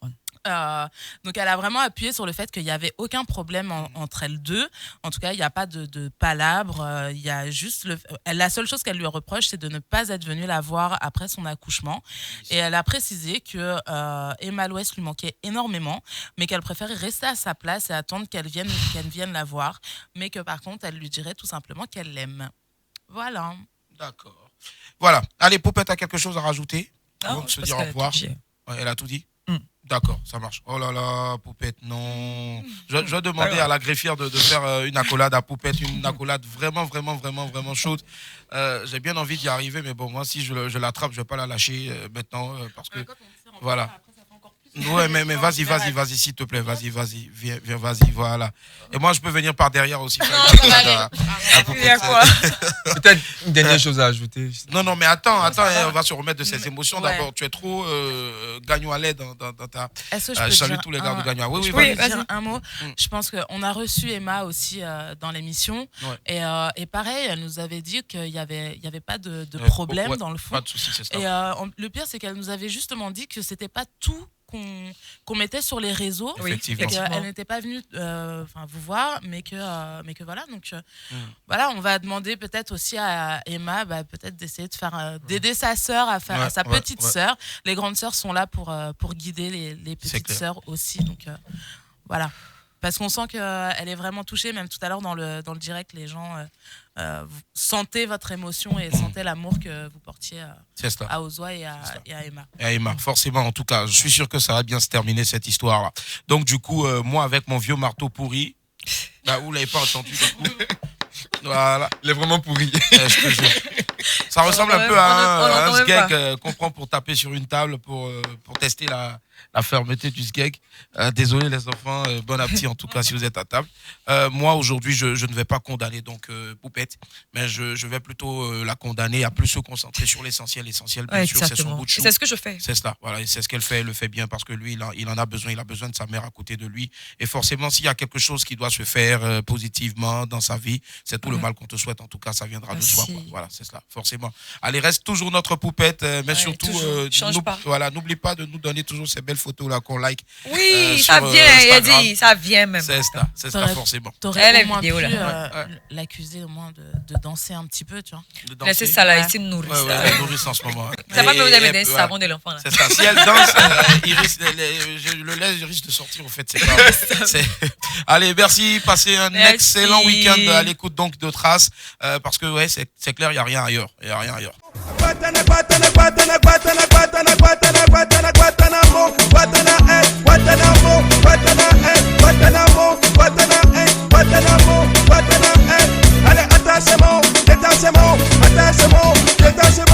Donc elle a vraiment appuyé sur le fait qu'il n'y avait aucun problème entre elles deux. En tout cas, il n'y a pas de palabre. Il y a juste la seule chose qu'elle lui reproche, c'est de ne pas être venue la voir après son accouchement. Et elle a précisé que Emma l'Ouest lui manquait énormément, mais qu'elle préférait rester à sa place et attendre qu'elle vienne la voir. Mais que par contre, elle lui dirait tout simplement qu'elle l'aime. Voilà. D'accord. Voilà. Allez, Poupette a quelque chose à rajouter avant de se dire au revoir. Elle a tout dit. D'accord, ça marche. Oh là là, Poupette, non. Je vais demander à la greffière de faire une accolade à Poupette, une accolade vraiment chaude. J'ai bien envie d'y arriver, mais bon, moi, si je l'attrape, je ne vais pas la lâcher maintenant parce que... Voilà. Ouais, mais vas-y, s'il te plaît, vas-y, viens, vas-y, voilà. Et moi, je peux venir par derrière aussi. Peut-être une dernière chose à ajouter. Non, mais attends, on va se remettre de ces émotions. D'abord, tu es trop Gagnoalet dans ta... Est-ce que je peux salut tous les gars de Gagnoa. Oui, vas-y. Dire un mot. Je pense qu'on a reçu Emma aussi dans l'émission. Et pareil, elle nous avait dit qu'il n'y avait pas de problème dans le fond. Pas de soucis, c'est ça. Et le pire, c'est qu'elle nous avait justement dit que c'était pas tout qu'on mettait sur les réseaux, et qu'elle n'était pas venue vous voir, mais que voilà. Donc voilà, on va demander peut-être aussi à Emma, peut-être d'essayer de faire d'aider sa sœur à faire sa petite sœur. Les grandes sœurs sont là pour guider les petites sœurs aussi. Donc voilà. Parce qu'on sent qu'elle est vraiment touchée, même tout à l'heure dans le direct, les gens sentaient votre émotion et sentaient l'amour que vous portiez à Ozoa et à Emma. Et à Emma, forcément, en tout cas, je suis sûr que ça va bien se terminer cette histoire-là. Donc du coup, moi avec mon vieux marteau pourri, vous l'avez pas entendu du coup. Voilà. Il est vraiment pourri. Je te jure. Ça ressemble un peu à un sgeg qu'on prend pour taper sur une table pour tester la fermeté du sgeg. Désolé les enfants, bon appétit en tout cas si vous êtes à table. Moi aujourd'hui je ne vais pas condamner donc Poupette, mais je vais plutôt la condamner à plus se concentrer sur l'essentiel. L'essentiel bien sûr c'est son bout de chou. C'est ce que je fais. C'est cela, voilà, et c'est ce qu'elle fait, elle le fait bien parce que lui il en a besoin, il a besoin de sa mère à côté de lui et forcément s'il y a quelque chose qui doit se faire positivement dans sa vie, c'est tout le mal qu'on te souhaite, en tout cas ça viendra de soi quoi. Voilà, c'est cela, forcément. Allez, reste toujours notre Poupette, mais surtout n'oublie pas de nous donner toujours ces belles photos photos là qu'on like. Oui, ça vient, il a dit, ça vient même. C'est ça forcément. T'aurais au moins pu l'accuser au moins de danser un petit peu, tu vois. C'est ça là, ici nourrice. Elle nourrice en ce moment. Ça va, mais vous avez des savons de l'enfant là. C'est ça. Si elle danse, le lait risque de sortir en fait. Allez, merci. Passez un excellent week-end à l'écoute donc de Trace parce que ouais, c'est clair, il n'y a rien ailleurs. Il n'y a rien ailleurs. Allez, attachement, détachement, attachement, détachement.